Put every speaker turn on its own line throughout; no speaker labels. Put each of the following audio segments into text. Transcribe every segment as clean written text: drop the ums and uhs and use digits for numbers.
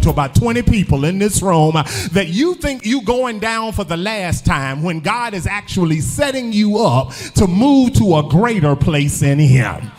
About 20 people in this room that you think you going down for the last time when God is actually setting you up to move to a greater place in Him.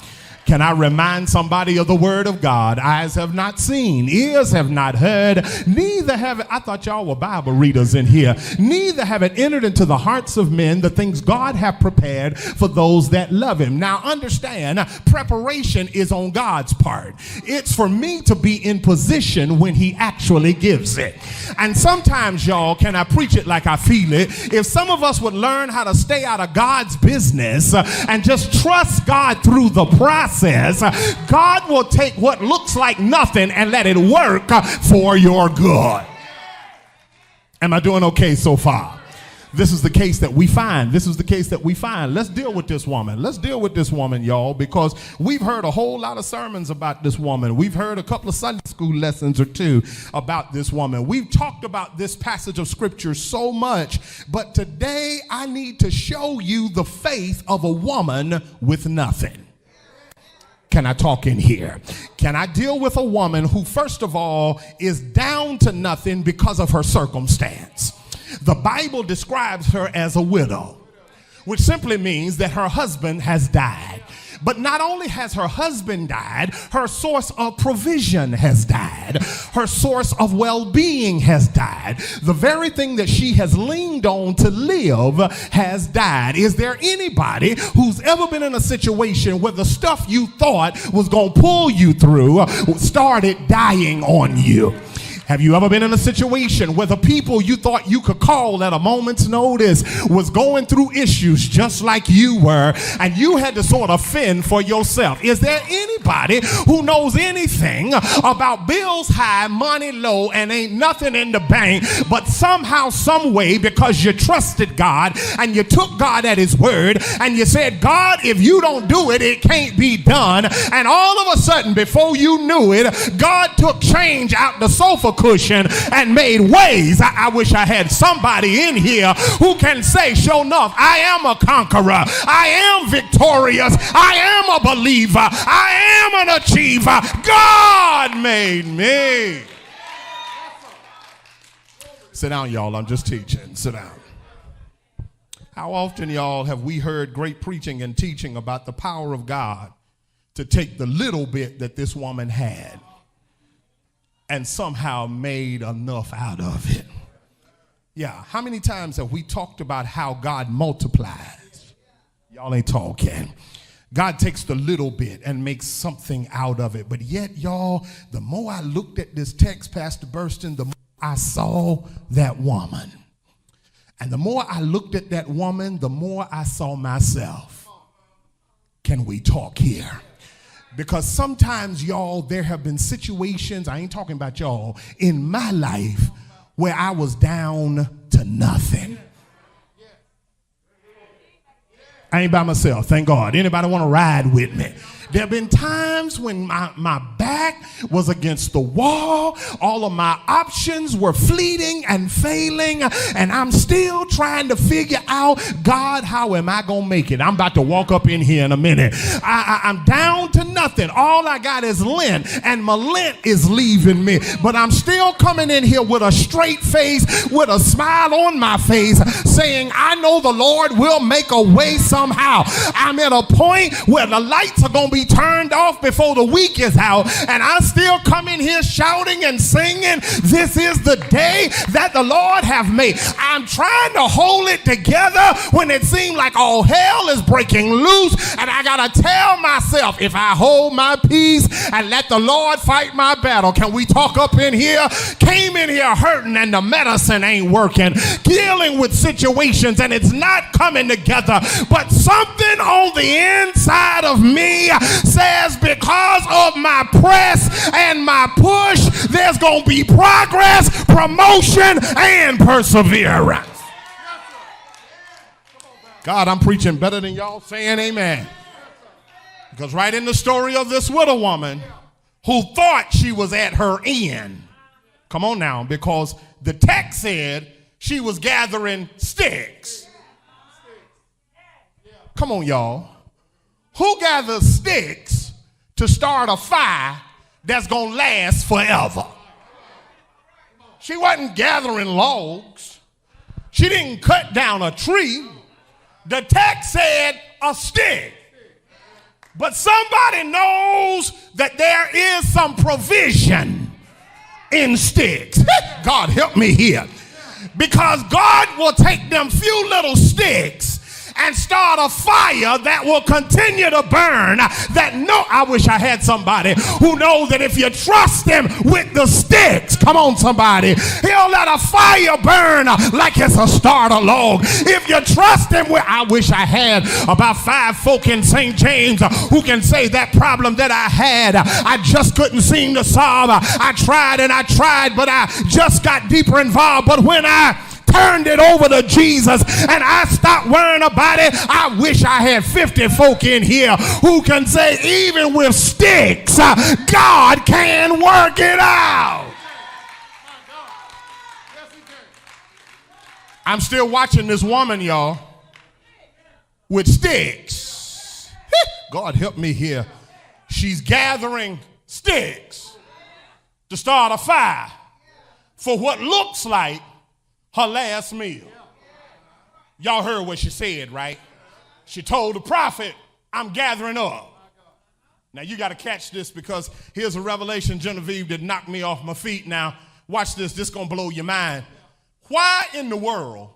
Can I remind somebody of the word of God? Eyes have not seen, ears have not heard, neither have it, I thought y'all were Bible readers in here, neither have it entered into the hearts of men the things God have prepared for those that love Him. Now understand, preparation is on God's part. It's for me to be in position when He actually gives it. And sometimes, y'all, can I preach it like I feel it? If some of us would learn how to stay out of God's business and just trust God through the process, God will take what looks like nothing and let it work for your good. Am I doing okay so far? This is the case that we find. This is the case that we find. Let's deal with this woman. Let's deal with this woman, y'all, because we've heard a whole lot of sermons about this woman. We've heard a couple of Sunday school lessons or two about this woman. We've talked about this passage of scripture so much, but today I need to show you the faith of a woman with nothing. Can I talk in here? Can I deal with a woman who, first of all, is down to nothing because of her circumstance? The Bible describes her as a widow, which simply means that her husband has died. But not only has her husband died, her source of provision has died. Her source of well-being has died. The very thing that she has leaned on to live has died. Is there anybody who's ever been in a situation where the stuff you thought was going to pull you through started dying on you? Have you ever been in a situation where the people you thought you could call at a moment's notice was going through issues just like you were, and you had to sort of fend for yourself? Is there anybody who knows anything about bills high, money low, and ain't nothing in the bank, but somehow, some way, because you trusted God and you took God at His word and you said, God, if you don't do it, it can't be done. And all of a sudden, before you knew it, God took change out the sofa cushion and made ways. I wish I had somebody in here who can say, sure enough, I am a conqueror. I am victorious. I am a believer. I am an achiever. God made me. Sit down, y'all. I'm just teaching. Sit down. How often, y'all, have we heard great preaching and teaching about the power of God to take the little bit that this woman had and somehow made enough out of it? Yeah, how many times have we talked about how God multiplies? Y'all ain't talking. God takes the little bit and makes something out of it. But yet, y'all, the more I looked at this text, Pastor Burston, the more I saw that woman. And the more I looked at that woman, the more I saw myself. Can we talk here? Because sometimes, y'all, there have been situations, I ain't talking about y'all, in my life where I was down to nothing. I ain't by myself, thank God. Anybody want to ride with me? There have been times when my back was against the wall. All of my options were fleeting and failing. And I'm still trying to figure out, God, how am I going to make it? I'm about to walk up in here in a minute. I'm down to nothing. All I got is lint. And my lint is leaving me. But I'm still coming in here with a straight face, with a smile on my face, saying, I know the Lord will make a way somehow. I'm at a point where the lights are going to be be turned off before the week is out, and I still come in here shouting and singing, this is the day that the Lord have made. I'm trying to hold it together when it seems like all hell is breaking loose, and I gotta tell myself, if I hold my peace and let the Lord fight my battle. Can we talk up in here? Came in here hurting and the medicine ain't working, dealing with situations and it's not coming together, but something on the inside of me says, because of my press and my push, there's gonna be progress, promotion, and perseverance. God, I'm preaching better than y'all saying amen. Because right in the story of this widow woman who thought she was at her end, come on now, because the text said she was gathering sticks. Come on, y'all. Who gathers sticks to start a fire that's going to last forever? She wasn't gathering logs. She didn't cut down a tree. The text said a stick. But somebody knows that there is some provision in sticks. God help me here. Because God will take them few little sticks and start a fire that will continue to burn. I wish I had somebody who knows that if you trust him with the sticks, come on somebody, he'll let a fire burn like it's a starter log. If you trust him with, I wish I had about 5 folk in St. James who can say that problem that I had, I just couldn't seem to solve. I tried and I tried, but I just got deeper involved. But when I turned it over to Jesus and I stopped worrying about it, I wish I had 50 folk in here who can say, even with sticks, God can work it out. I'm still watching this woman, y'all, with sticks. God help me here. She's gathering sticks to start a fire for what looks like her last meal. Y'all heard what she said, right? She told the prophet, I'm gathering up. Now you got to catch this, because here's a revelation, Genevieve, that knocked me off my feet. Now watch this. This is going to blow your mind. Why in the world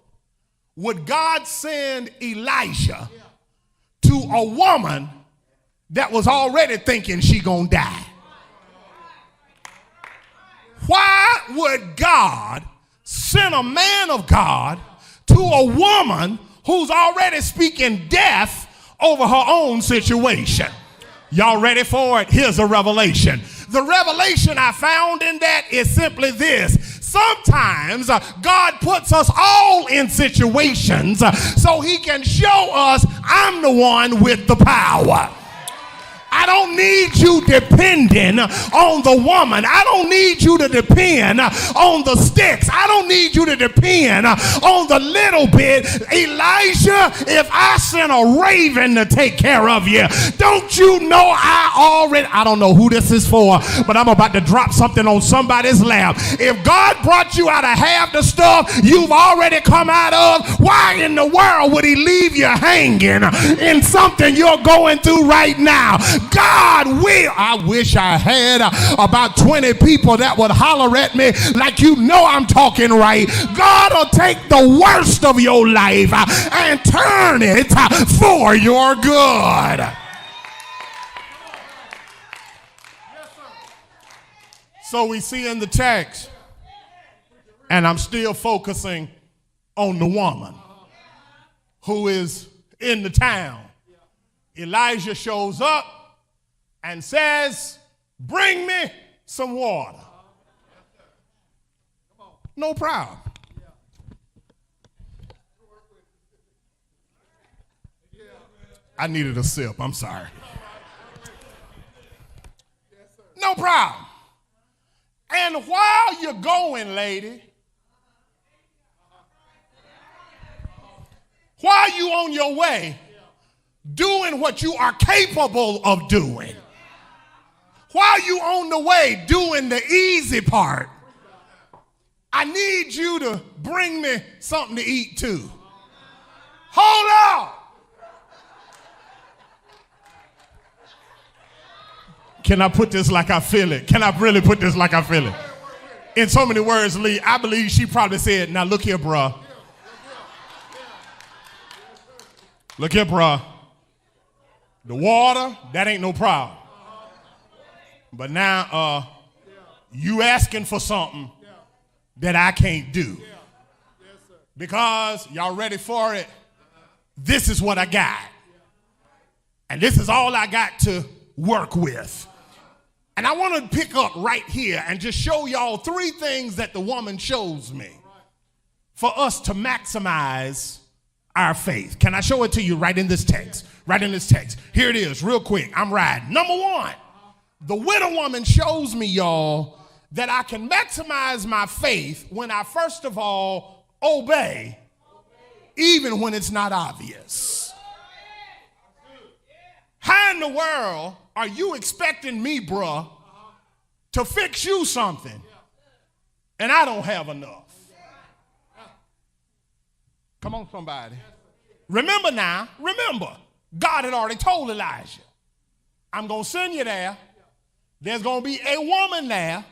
would God send Elijah to a woman that was already thinking she going to die? Why would God send a man of God to a woman who's already speaking death over her own situation? Y'all ready for it? Here's a revelation. The revelation I found in that is simply this. Sometimes God puts us all in situations so he can show us I'm the one with the power. I don't need you depending on the woman. I don't need you to depend on the sticks. I don't need you to depend on the little bit. Elijah, if I send a raven to take care of you, don't you know I don't know who this is for, but I'm about to drop something on somebody's lap. If God brought you out of half the stuff you've already come out of, why in the world would he leave you hanging in something you're going through right now? God will. I wish I had about 20 people that would holler at me like you know I'm talking right. God will take the worst of your life and turn it for your good. So we see in the text, and I'm still focusing on the woman who is in the town. Elijah shows up and says, bring me some water. No problem. I needed a sip. I'm sorry. No problem. And while you're going, lady, while you on your way, doing what you are capable of doing, while you on the way doing the easy part, I need you to bring me something to eat too. Hold on. Can I put this like I feel it? Can I really put this like I feel it? In so many words, Lee, I believe she probably said, now look here, bruh. Look here, bruh. The water, that ain't no problem. But now, you asking for something that I can't do. Because, y'all ready for it? This is what I got. And this is all I got to work with. And I want to pick up right here and just show y'all 3 things that the woman shows me for us to maximize our faith. Can I show it to you right in this text? Right in this text. Here it is, real quick. I'm riding. Number 1, the widow woman shows me, y'all, that I can maximize my faith when I first of all obey, even when it's not obvious. How in the world are you expecting me, bruh, to fix you something and I don't have enough? Come on, somebody. Remember now, God had already told Elijah, I'm going to send you there. There's going to be a woman there.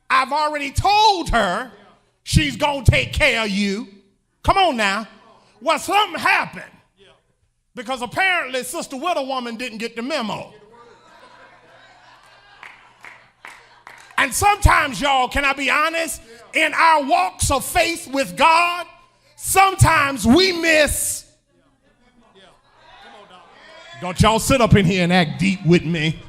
I've already told her she's going to take care of you. Come on now. Well, something happened. Because apparently Sister Widow Woman didn't get the memo. And sometimes, y'all, can I be honest? In our walks of faith with God, sometimes we miss. Don't y'all sit up in here and act deep with me.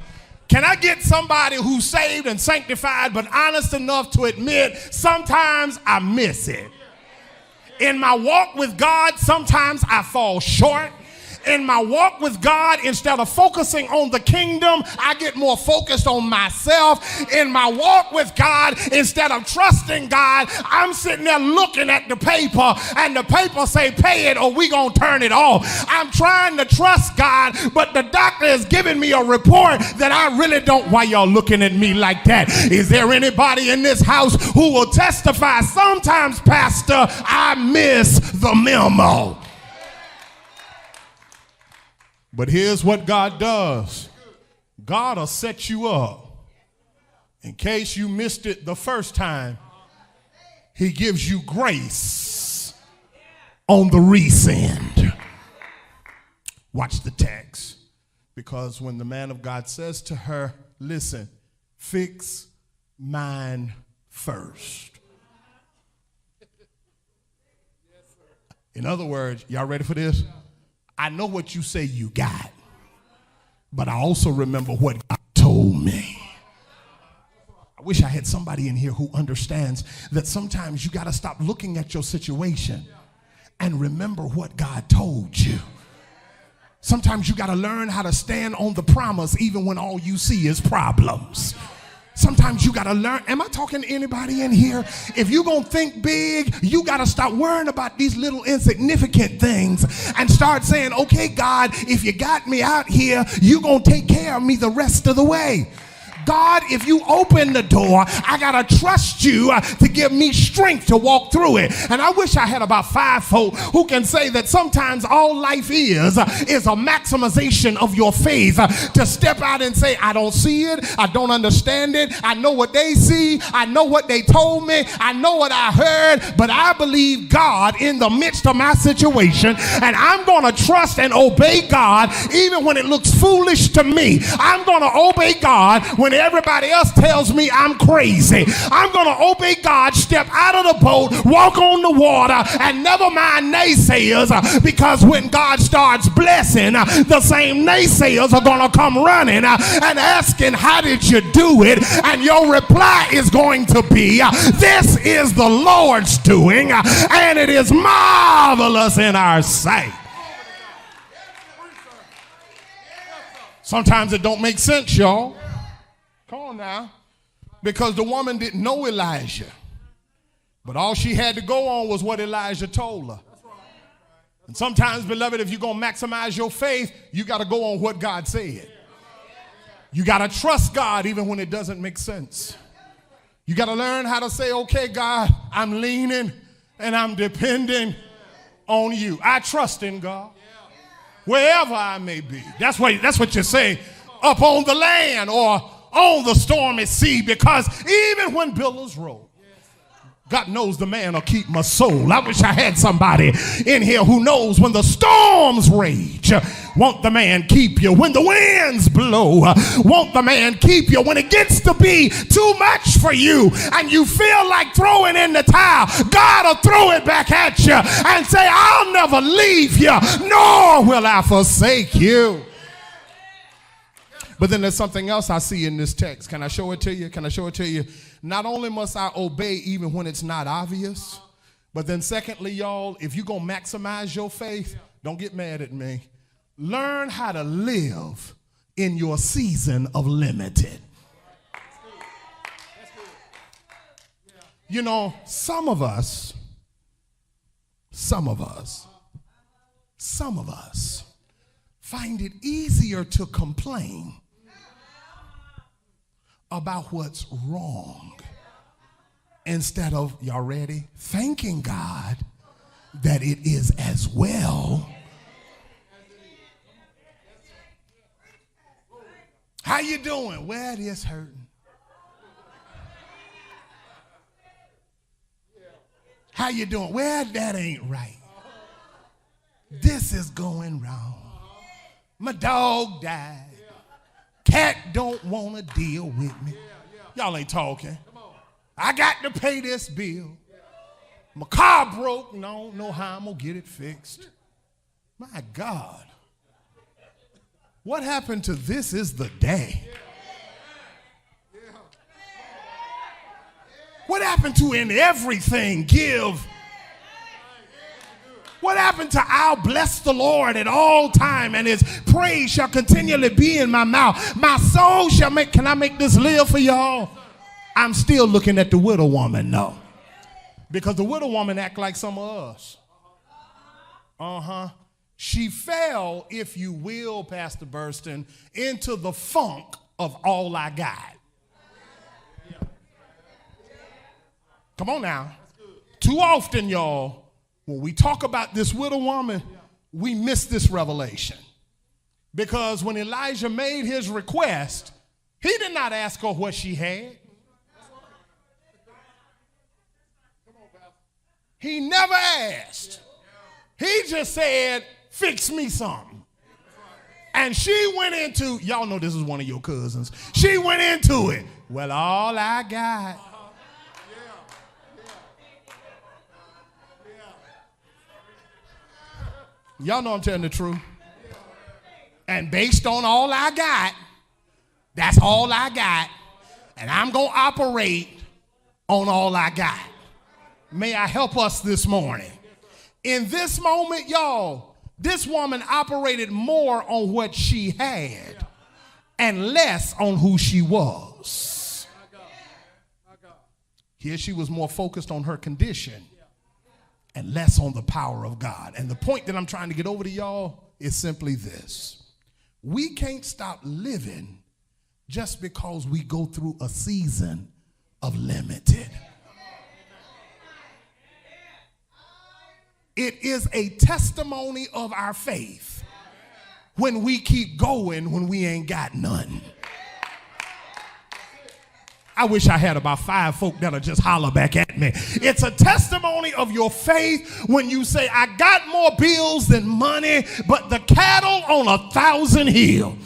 Can I get somebody who's saved and sanctified but honest enough to admit sometimes I miss it? In my walk with God, sometimes I fall short. In my walk with God, instead of focusing on the kingdom, I get more focused on myself. In my walk with God, instead of trusting God, I'm sitting there looking at the paper, and the paper say pay it or we gonna turn it off. I'm trying to trust God, but the doctor is giving me a report that I really don't. Why y'all looking at me like that? Is there anybody in this house who will testify? Sometimes, Pastor, I miss the memo. But here's what God does. God will set you up. In case you missed it the first time, he gives you grace on the resend. Watch the text. Because when the man of God says to her, listen, fix mine first. In other words, y'all ready for this? I know what you say you got, but I also remember what God told me. I wish I had somebody in here who understands that sometimes you got to stop looking at your situation and remember what God told you. Sometimes you got to learn how to stand on the promise even when all you see is problems. Sometimes you got to learn. Am I talking to anybody in here? If you're going to think big, you got to stop worrying about these little insignificant things and start saying, okay, God, if you got me out here, you're going to take care of me the rest of the way. God, if you open the door, I got to trust you to give me strength to walk through it. And I wish I had about 5 folk who can say that sometimes all life is a maximization of your faith. To step out and say, I don't see it. I don't understand it. I know what they see. I know what they told me. I know what I heard. But I believe God in the midst of my situation. And I'm going to trust and obey God even when it looks foolish to me. I'm going to obey God when everybody else tells me I'm crazy. I'm going to obey God, step out of the boat, walk on the water, and never mind naysayers, because when God starts blessing, the same naysayers are going to come running and asking, how did you do it? And your reply is going to be, this is the Lord's doing, and it is marvelous in our sight. Sometimes it don't make sense, y'all. Come on now. Because the woman didn't know Elijah. But all she had to go on was what Elijah told her. And sometimes, beloved, if you're going to maximize your faith, you got to go on what God said. You got to trust God even when it doesn't make sense. You got to learn how to say, okay, God, I'm leaning and I'm depending on you. I trust in God wherever I may be. That's what you say. up on the land or on the stormy sea, because even when billows roll, God knows the man will keep my soul. I wish I had somebody in here who knows when the storms rage, won't the man keep you? When the winds blow, won't the man keep you? When it gets to be too much for you and you feel like throwing in the towel, God will throw it back at you and say, I'll never leave you, nor will I forsake you. But then there's something else I see in this text. Can I show it to you? Can I show it to you? Not only must I obey even when it's not obvious, but then secondly, y'all, if you're going to maximize your faith, don't get mad at me. Learn how to live in your season of limited. You know, some of us find it easier to complain about what's wrong instead of, y'all ready, thanking God that it is as well. How you doing? Well, it is hurting. How you doing? Well, that ain't right. This is going wrong. My dog died. Cat don't want to deal with me. Y'all ain't talking. I got to pay this bill. My car broke and I don't know how I'm going to get it fixed. My God. What happened to this is the day? What happened to in everything give? What happened to I'll bless the Lord at all time and his praise shall continually be in my mouth. My soul shall make, can I make this live for y'all? I'm still looking at the widow woman, no. Because the widow woman act like some of us. She fell, if you will, Pastor Burston, into the funk of all I got. Come on now. Too often, y'all, when we talk about this widow woman, we miss this revelation. Because when Elijah made his request, he did not ask her what she had. He never asked. He just said, fix me something. And she went into, y'all know this is one of your cousins. She went into it. Well, all I got. Y'all know I'm telling the truth. And based on all I got, that's all I got. And I'm going to operate on all I got. May I help us this morning? In this moment, y'all, this woman operated more on what she had and less on who she was. Here she was more focused on her condition and less on the power of God. And the point that I'm trying to get over to y'all is simply this. We can't stop living just because we go through a season of limited. It is a testimony of our faith when we keep going when we ain't got none. I wish I had about 5 folk that'll just holler back at me. It's a testimony of your faith when you say, I got more bills than money, but the cattle on 1,000 hills,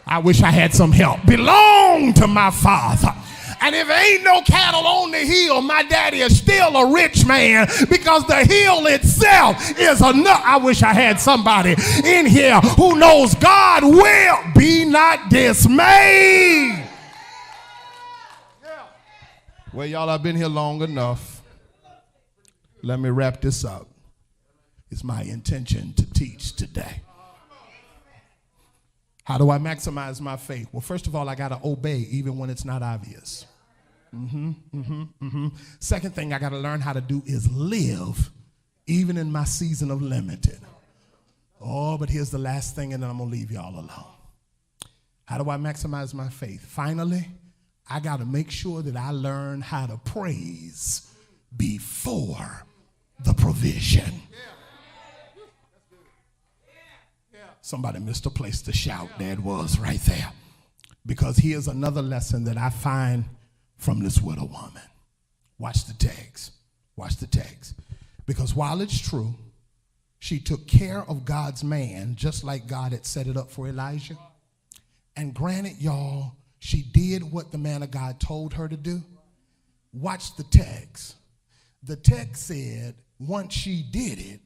I wish I had some help, belong to my Father. And if there ain't no cattle on the hill, my daddy is still a rich man because the hill itself is enough. I wish I had somebody in here who knows God will be not dismayed. Well, y'all, I've been here long enough. Let me wrap this up. It's my intention to teach today. How do I maximize my faith? Well, first of all, I got to obey even when it's not obvious. Second thing I got to learn how to do is live even in my season of limited. Oh, but here's the last thing, and then I'm going to leave y'all alone. How do I maximize my faith? Finally, I got to make sure that I learn how to praise before the provision. Somebody missed a place to shout. There it was right there. Because here's another lesson that I find from this widow woman. Watch the text. Watch the text. Because while it's true, she took care of God's man just like God had set it up for Elijah. And granted, y'all, she did what the man of God told her to do. Watch the text. The text said once she did it,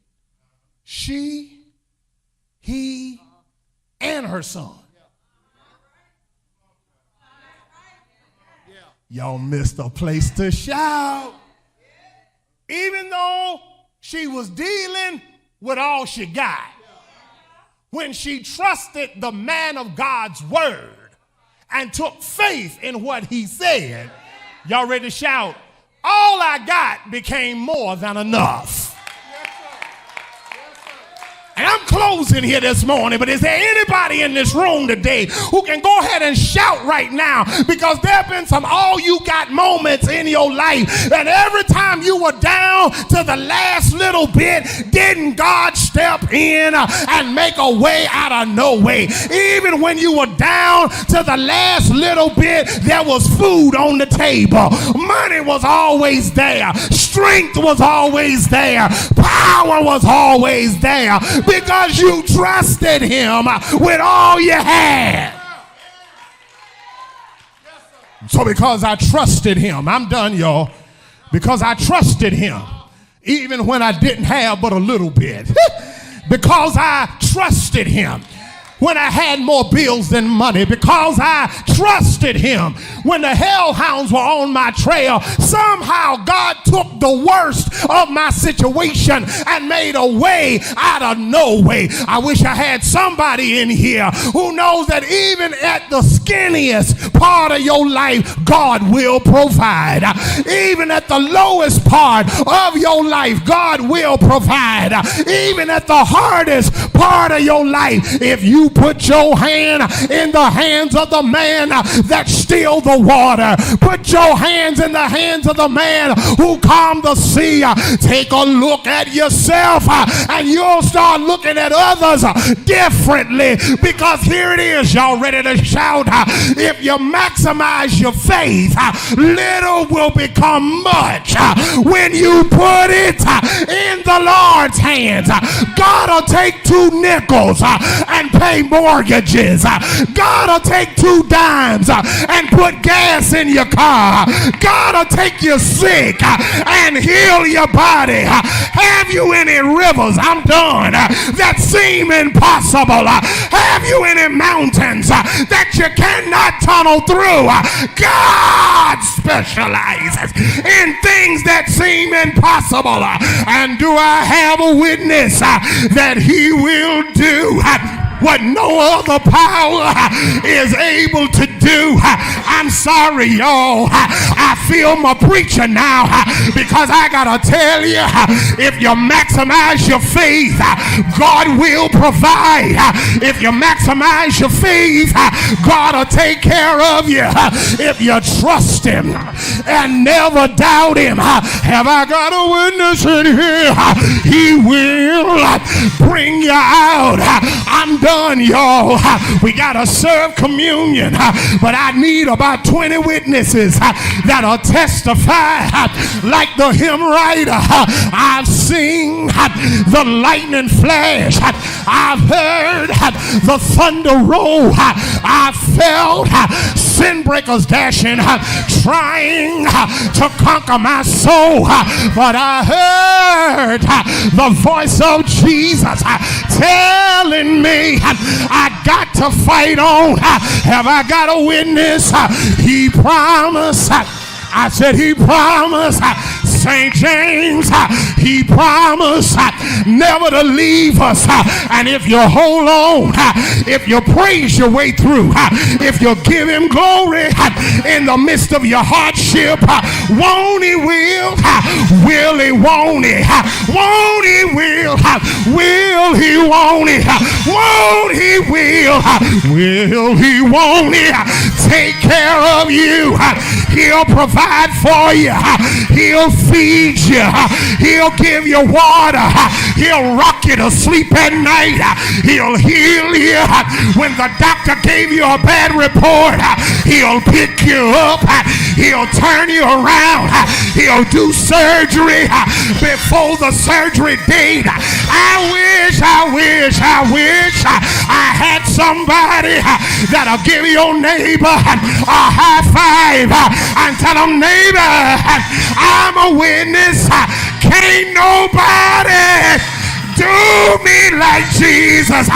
she, he, and her son. Y'all missed a place to shout. Even though she was dealing with all she got, when she trusted the man of God's word and took faith in what he said, y'all ready to shout? All I got became more than enough. And I'm closing here this morning, but is there anybody in this room today who can go ahead and shout right now? Because there have been some all you got moments in your life, and every time you were down to the last little bit, didn't God step in and make a way out of no way? Even when you were down to the last little bit, there was food on the table. Money was always there. Strength was always there. Power was always there. Because you trusted him with all you had. So because I trusted him, I'm done, y'all. Because I trusted him, even when I didn't have but a little bit. Because I trusted him when I had more bills than money. Because I trusted him when the hellhounds were on my trail. Somehow God took the worst of my situation and made a way out of no way. I wish I had somebody in here who knows that even at the skinniest part of your life, God will provide. Even at the lowest part of your life, God will provide. Even at the hardest part of your life, if you put your hand in the hands of the man that still the water, put your hands in the hands of the man who calmed the sea, take a look at yourself and you'll start looking at others differently. Because here it is, y'all ready to shout? If you maximize your faith, little will become much when you put it in the Lord's hands. God will take 2 nickels and pay mortgages. God will take 2 dimes and put gas in your car. God will take you sick and heal your body. Have you any rivers, I'm done, that seem impossible? Have you any mountains that you cannot tunnel through? God specializes in things that seem impossible. And do I have a witness that he will do what no other power is able to do? I'm sorry, y'all. I feel my preacher now, because I gotta tell you, if you maximize your faith, God will provide. If you maximize your faith, God will take care of you. If you trust him and never doubt him, have I got a witness in here? He will bring you out. I'm done, y'all. We gotta serve communion, but I need about 20 witnesses that'll testify like the hymn writer. I've seen the lightning flash. I've heard the thunder roll. I felt sin breakers dashing, trying to conquer my soul. But I heard the voice of Jesus telling me I got to fight on. Have I got a witness? He promised. I said he promised. St. James, he promised never to leave us. And if you hold on, if you praise your way through, if you give him glory in the midst of your hardship, won't he will he won't he, won't he will he won't he, won't he will he won't he take care of you. He'll provide for you. He'll feed you. He'll give you water. He'll rock you to sleep at night. He'll heal you. When the doctor gave you a bad report, he'll pick you up. He'll turn you around. He'll do surgery before the surgery date. I wish I had somebody that'll give your neighbor a high five and tell them, neighbor, I'm a witness. Can't nobody do me like Jesus.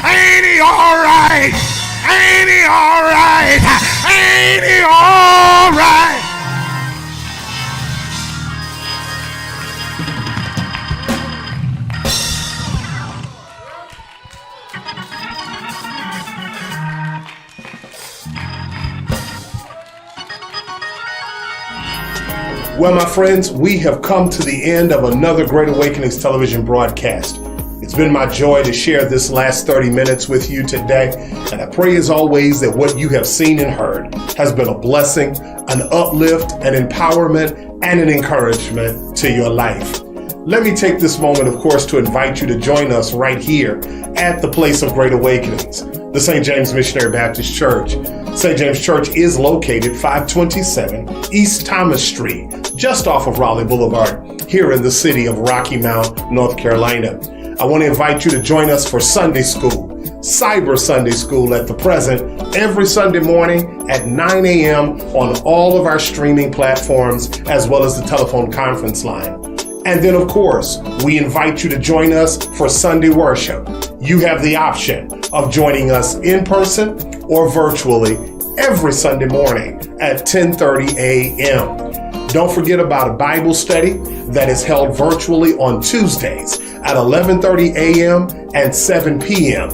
Ain't he all right? Ain't he all right? Ain't he all right? Well, my friends, we have come to the end of another Great Awakenings television broadcast. It's been my joy to share this last 30 minutes with you today, and I pray as always that what you have seen and heard has been a blessing, an uplift, an empowerment, and an encouragement to your life. Let me take this moment, of course, to invite you to join us right here at the place of Great Awakenings, the St. James Missionary Baptist Church. St. James Church is located 527 East Thomas Street, just off of Raleigh Boulevard, here in the city of Rocky Mount, North Carolina. I want to invite you to join us for Sunday School, Cyber Sunday School at the present, every Sunday morning at 9 a.m. on all of our streaming platforms, as well as the telephone conference line. And then, of course, we invite you to join us for Sunday worship. You have the option of joining us in person or virtually every Sunday morning at 10:30 a.m. Don't forget about a Bible study that is held virtually on Tuesdays at 11:30 a.m. and 7 p.m.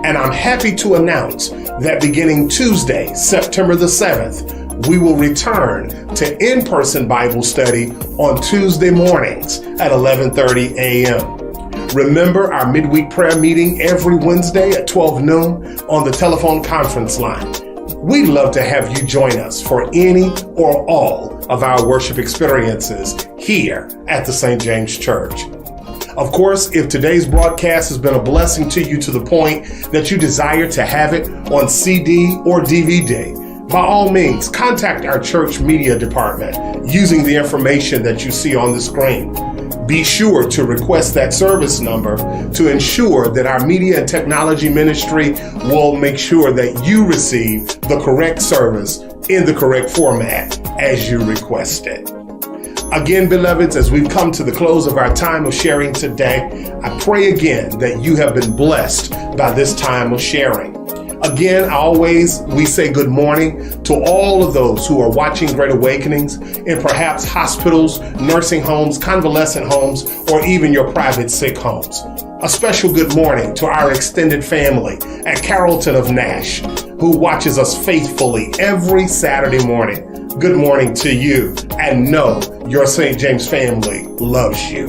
And I'm happy to announce that beginning Tuesday, September the 7th, we will return to in-person Bible study on Tuesday mornings at 11:30 a.m. Remember our midweek prayer meeting every Wednesday at 12 noon on the telephone conference line. We'd love to have you join us for any or all of our worship experiences here at the St. James Church. Of course, if today's broadcast has been a blessing to you to the point that you desire to have it on CD or DVD, by all means, contact our church media department using the information that you see on the screen. Be sure to request that service number to ensure that our media and technology ministry will make sure that you receive the correct service in the correct format as you request it. Again, beloveds, as we've come to the close of our time of sharing today, I pray again that you have been blessed by this time of sharing. Again, we say good morning to all of those who are watching Great Awakenings in perhaps hospitals, nursing homes, convalescent homes, or even your private sick homes. A special good morning to our extended family at Carrollton of Nash, who watches us faithfully every Saturday morning. Good morning to you, and know your St. James family loves you.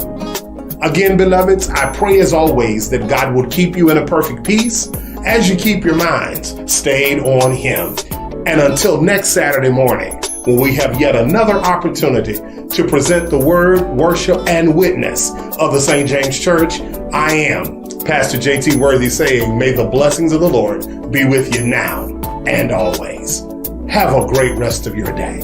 Again, beloveds, I pray as always that God will keep you in a perfect peace as you keep your minds stayed on Him. And until next Saturday morning, when we have yet another opportunity to present the word, worship, and witness of the St. James Church, I am Pastor J.T. Worthy saying, may the blessings of the Lord be with you now and always. Have a great rest of your day.